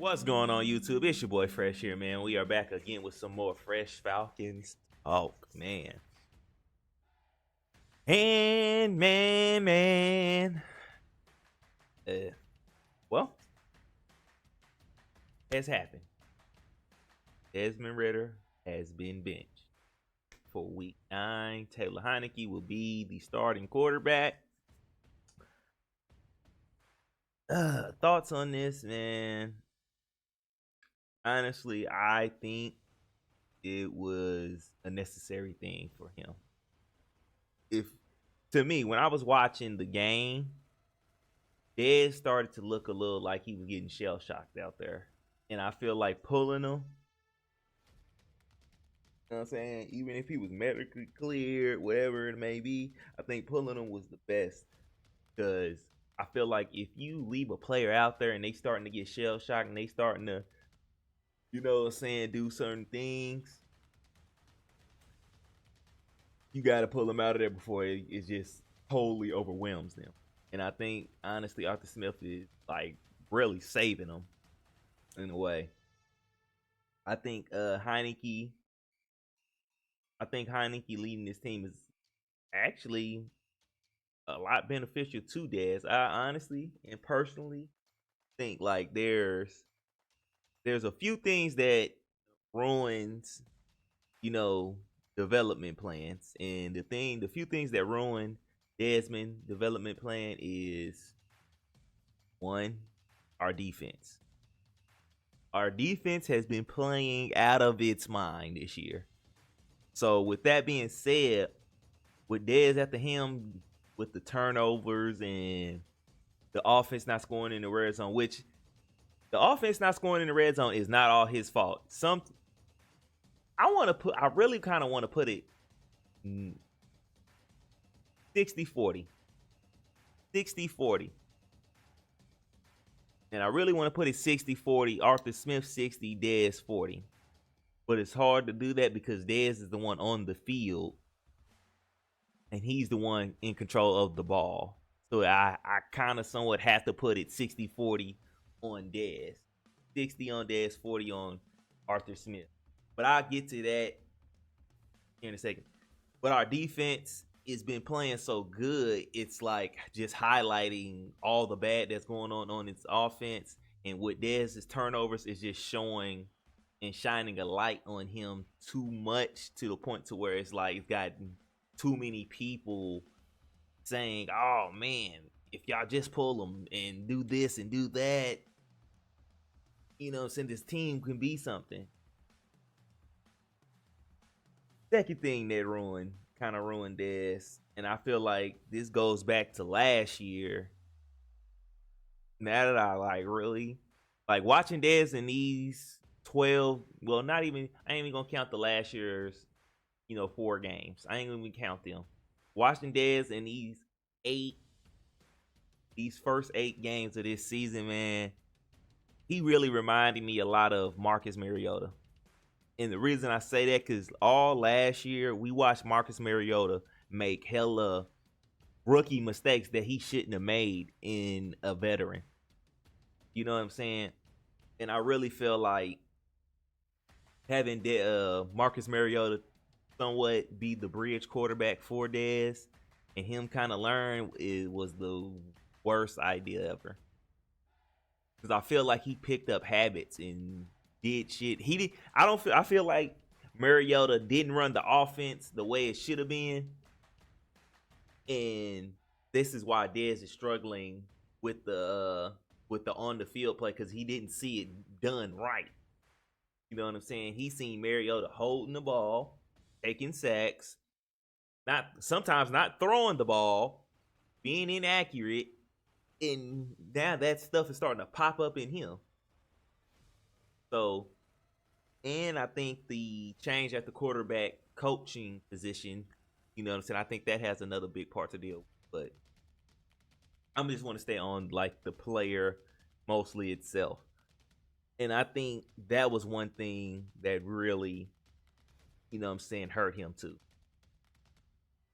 What's going on, YouTube? It's your boy Fresh here, man. We are back again with some more Fresh Falcons talk, man. And man. Uh, well, has happened. Desmond Ritter has been benched for week 9. Taylor Heineke will be the starting quarterback. Thoughts on this, man? Honestly, I think it was a necessary thing for him. If to me, when I was watching the game, Dez started to look a little like he was getting shell shocked out there. And I feel like pulling him, you know what I'm saying? Even if he was medically cleared, whatever it may be, I think pulling him was the best. Because I feel like if you leave a player out there and they starting to get shell shocked and they starting to, you know what I'm saying, do certain things, you got to pull them out of there before it just totally overwhelms them. And I think, honestly, Arthur Smith is like really saving them in a way. I think Heineke leading this team is actually a lot beneficial to Dez. I honestly and personally think like there's a few things that ruins, you know, development plans. And the few things that ruin Desmond development plan is one, our defense. Our defense has been playing out of its mind this year. So with that being said, with Dez at the helm, with the turnovers and the offense not scoring in the red zone, which the offense not scoring in the red zone is not all his fault. I really kind of want to put it 60-40. 60-40. And I really want to put it 60-40, Arthur Smith 60, Dez 40. But it's hard to do that because Dez is the one on the field and he's the one in control of the ball. So I kind of somewhat have to put it 60-40 on Dez. 60 on Dez, 40 on Arthur Smith. But I'll get to that in a second. But our defense has been playing so good, it's like just highlighting all the bad that's going on its offense. And with Dez's turnovers, is just showing and shining a light on him too much to the point to where it's like it's got too many people saying, oh man, if y'all just pull them and do this and do that, you know, saying this team can be something. Second thing that kind of ruined Dez, and I feel like this goes back to last year. Now that I really like watching Dez in these 12, well, I ain't even gonna count the last year's, 4 games. I ain't even count them. Watching Dez in these first 8 games of this season, man, he really reminded me a lot of Marcus Mariota. And the reason I say that, because all last year we watched Marcus Mariota make hella rookie mistakes that he shouldn't have made in a veteran. You know what I'm saying? And I really feel like having Marcus Mariota somewhat be the bridge quarterback for Dez and him kind of learn was the worst idea ever. Because I feel like he picked up habits and did shit. I feel like Mariota didn't run the offense the way it should have been. And this is why Dez is struggling with the on the field play, because he didn't see it done right. You know what I'm saying? He seen Mariota holding the ball, taking sacks, sometimes not throwing the ball, being inaccurate, and now that stuff is starting to pop up in him. So, and I think the change at the quarterback coaching position, you know what I'm saying? I think that has another big part to deal with. But I just want to stay on like the player mostly itself. And I think that was one thing that really, you know what I'm saying, hurt him too.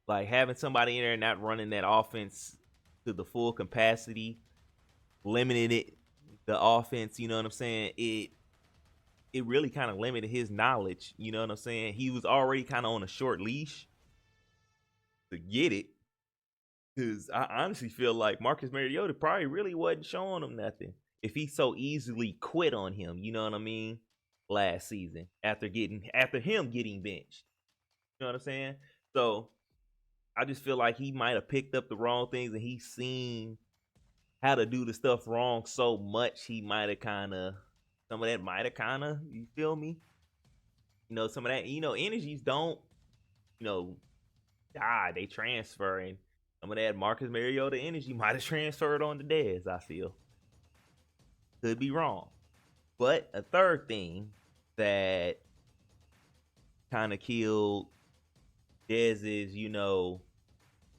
Like having somebody in there not running that offense to the full capacity, limiting it the offense, you know what I'm saying, it really kind of limited his knowledge, you know what I'm saying? He was already kind of on a short leash to get it. Because I honestly feel like Marcus Mariota probably really wasn't showing him nothing if he so easily quit on him, you know what I mean, last season after him getting benched. You know what I'm saying? So I just feel like he might have picked up the wrong things and he's seen how to do the stuff wrong so much he might have kind of some of that might have kind of, you feel me? You know, some of that, energies don't, you know, die. They transfer, and some of that Marcus Mariota energy might have transferred on to Dez, I feel. Could be wrong. But a third thing that kind of killed Dez's,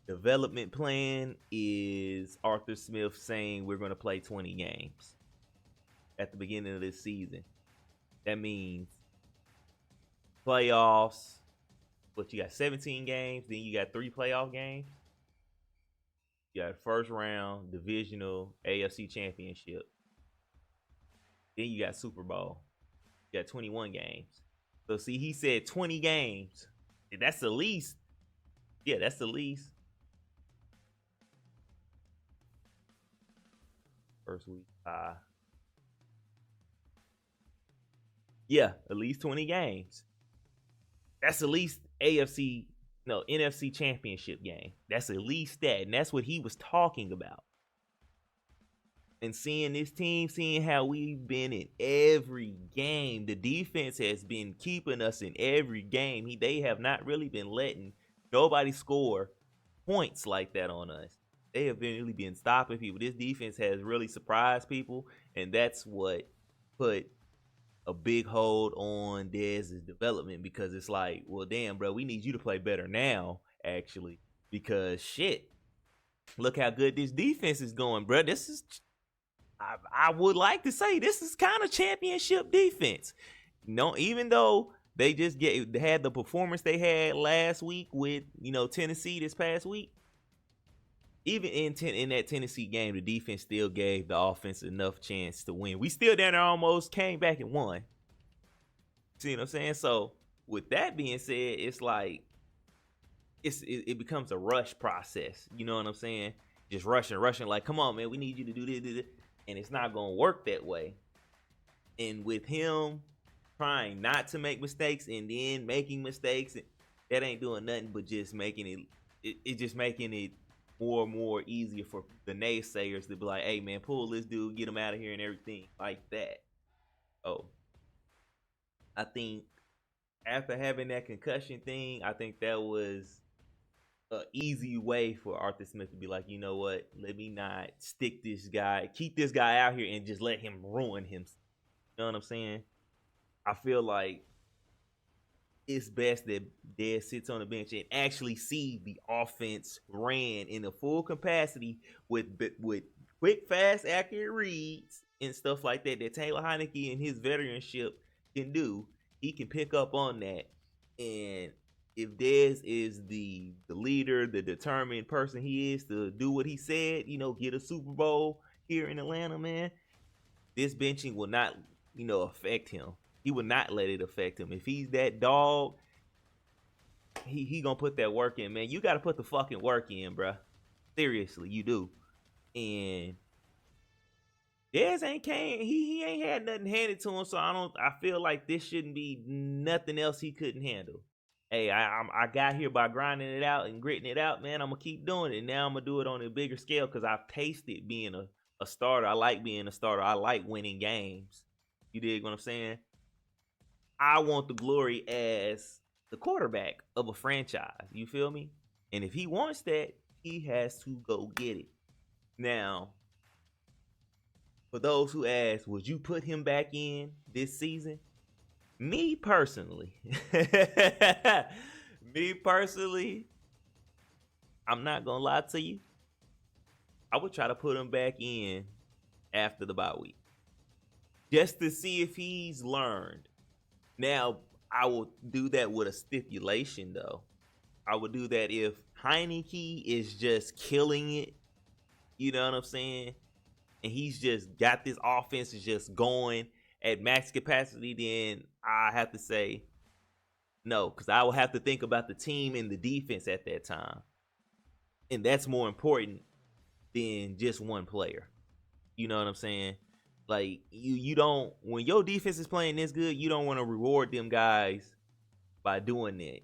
development plan is Arthur Smith saying we're going to play 20 games at the beginning of this season. That means playoffs. But you got 17 games, then you got 3 playoff games. You got first round, divisional, AFC championship. Then you got Super Bowl. You got 21 games. So see, he said 20 games. That's the least. Yeah, that's the least. First week. Yeah, at least 20 games. That's at least NFC championship game. That's at least that. And that's what he was talking about. And seeing this team, seeing how we've been in every game, the defense has been keeping us in every game. They have not really been letting nobody score points like that on us. They have really been stopping people. This defense has really surprised people, and that's what put a big hold on Dez's development, because it's like, well, damn, bro, we need you to play better now, actually, because shit, look how good this defense is going, bro. This is, I would like to say, this is kind of championship defense. No, even though they just had the performance they had last week with Tennessee this past week. Even in that Tennessee game, the defense still gave the offense enough chance to win. We still down there almost came back and won. See what I'm saying? So with that being said, it's like it becomes a rush process. You know what I'm saying? Just rushing. Like, come on, man, we need you to do this, and it's not gonna work that way. And with him trying not to make mistakes and then making mistakes, that ain't doing nothing but just making it just making it more and more easier for the naysayers to be like, hey, man, pull this dude, get him out of here and everything like that. Oh, I think after having that concussion thing, I think that was an easy way for Arthur Smith to be like, you know what, let me not keep this guy out here and just let him ruin him. You know what I'm saying? I feel like it's best that Dez sits on the bench and actually see the offense ran in a full capacity with quick, fast, accurate reads and stuff like that Taylor Heinicke and his veteranship can do. He can pick up on that. And if Dez is the leader, the determined person he is to do what he said, get a Super Bowl here in Atlanta, man, this benching will not, affect him. He would not let it affect him. If he's that dog, he gonna put that work in, man. You gotta put the fucking work in, bro. Seriously, you do. And Dez ain't came. He ain't had nothing handed to him, so I feel like this shouldn't be nothing else he couldn't handle. Hey, I got here by grinding it out and gritting it out, man. I'm gonna keep doing it. Now I'm gonna do it on a bigger scale because I've tasted being a starter. I like being a starter. I like winning games. You dig what I'm saying? I want the glory as the quarterback of a franchise. You feel me? And if he wants that, he has to go get it. Now, for those who ask, would you put him back in this season? Me personally, I'm not gonna lie to you. I would try to put him back in after the bye week, just to see if he's learned. Now, I will do that with a stipulation, though. I would do that if Heinicke is just killing it, you know what I'm saying? and he's just got this offense is just going at max capacity, then I have to say no, because I will have to think about the team and the defense at that time. And that's more important than just one player. You know what I'm saying? Like you don't, when your defense is playing this good, you don't want to reward them guys by doing that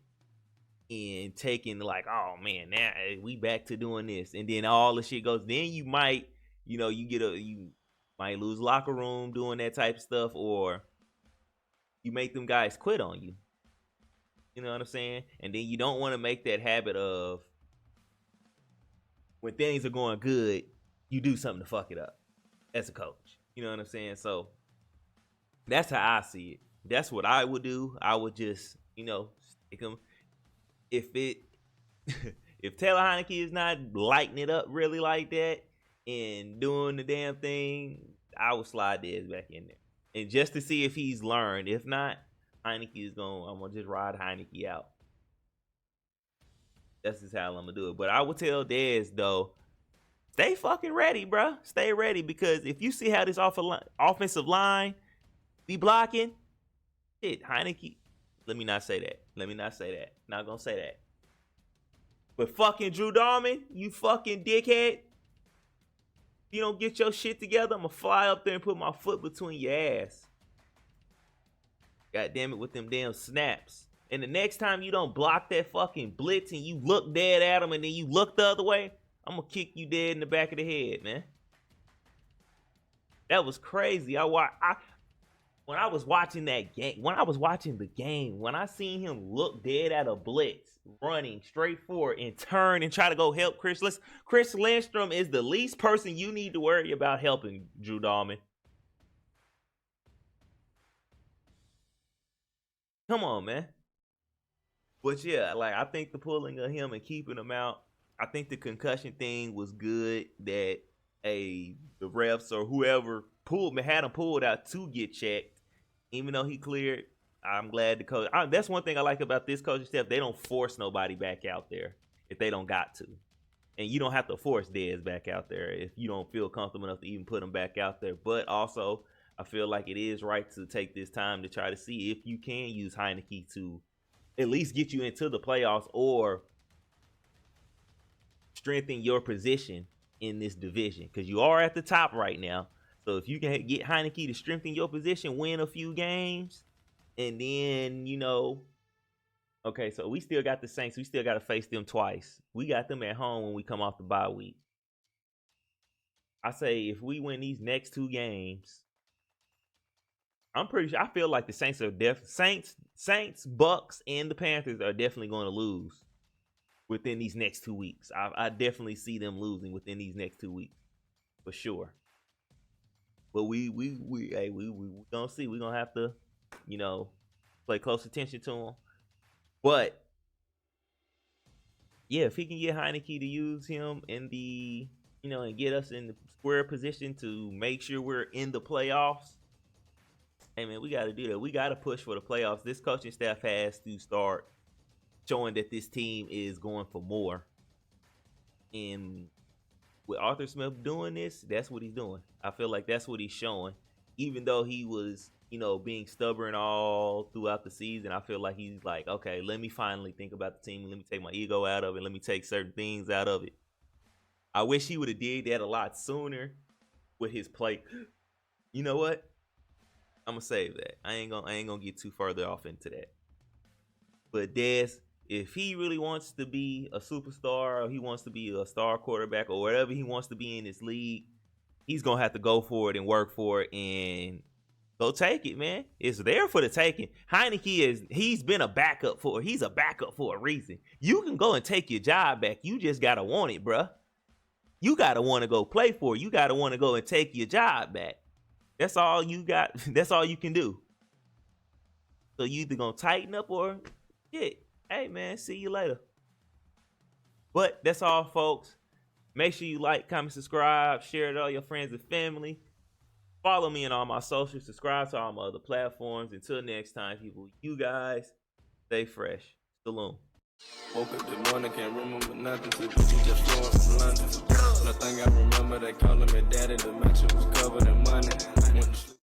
and taking like, oh man, now we back to doing this, and then all the shit goes. Then you might, you might lose locker room doing that type of stuff, or you make them guys quit on you. You know what I'm saying? And then you don't want to make that habit of when things are going good, you do something to fuck it up as a coach. You know what I'm saying? So that's how I see it. That's what I would do. I would just, stick them. If if Taylor Heineke is not lighting it up really like that and doing the damn thing, I would slide Dez back in there. And just to see if he's learned. If not, I'm gonna just ride Heineke out. That's just how I'm gonna do it. But I would tell Dez though, stay fucking ready, bro. Stay ready, because if you see how this offensive line be blocking, shit, Heineke. Let me not say that. Not gonna say that. But fucking Drew Darman, you fucking dickhead. You don't get your shit together, I'm gonna fly up there and put my foot between your ass. God damn it, with them damn snaps. And the next time you don't block that fucking blitz and you look dead at him and then you look the other way, I'm gonna kick you dead in the back of the head, man. That was crazy. When I was watching that game, when I seen him look dead at a blitz, running straight forward and turn and try to go help Chris Lindstrom is the least person you need to worry about helping, Drew Dalman. Come on, man. But yeah, like I think the pulling of him and keeping him out, I think the concussion thing was good that the refs or whoever had him pulled out to get checked. Even though he cleared, I'm glad the coach. That's one thing I like about this coaching staff. They don't force nobody back out there if they don't got to. And you don't have to force Dez back out there if you don't feel comfortable enough to even put him back out there. But also, I feel like it is right to take this time to try to see if you can use Heineke to at least get you into the playoffs or strengthen your position in this division. Because you are at the top right now. So if you can get Heineke to strengthen your position, win a few games, and then, okay, so we still got the Saints. We still got to face them twice. We got them at home when we come off the bye week. I say if we win these next two games, I'm pretty sure. I feel like the Saints are Saints, Bucks, and the Panthers are definitely going to lose within these next 2 weeks. I definitely see them losing within these next 2 weeks for sure. But we gonna see. We're gonna have to, play close attention to him. But yeah, if he can get Heineke to use him in the, and get us in the square position to make sure we're in the playoffs, hey man, we got to do that. We got to push for the playoffs. This coaching staff has to start showing that this team is going for more. And with Arthur Smith doing this, that's what he's doing. I feel like that's what he's showing. Even though he was, being stubborn all throughout the season, I feel like he's like, okay, let me finally think about the team. Let me take my ego out of it. Let me take certain things out of it. I wish he would have did that a lot sooner with his play. You know what? I'm gonna save that. I ain't gonna get too further off into that. But Dez, if he really wants to be a superstar or he wants to be a star quarterback or whatever he wants to be in this league, he's going to have to go for it and work for it and go take it, man. It's there for the taking. Heineke he's a backup for a reason. You can go and take your job back. You just got to want it, bruh. You got to want to go play for it. You got to want to go and take your job back. That's all you got. That's all you can do. So you either going to tighten up or shit. Hey, man, see you later. But that's all, folks. Make sure you like, comment, subscribe, share it to all your friends and family. Follow me on all my socials. Subscribe to all my other platforms. Until next time, people, you guys stay fresh. Shalom. Woke up this morning, can't remember nothing. Took the just flowing from London. Nothing I remember, they calling me daddy. The mansion was covered in money. Went to sleep.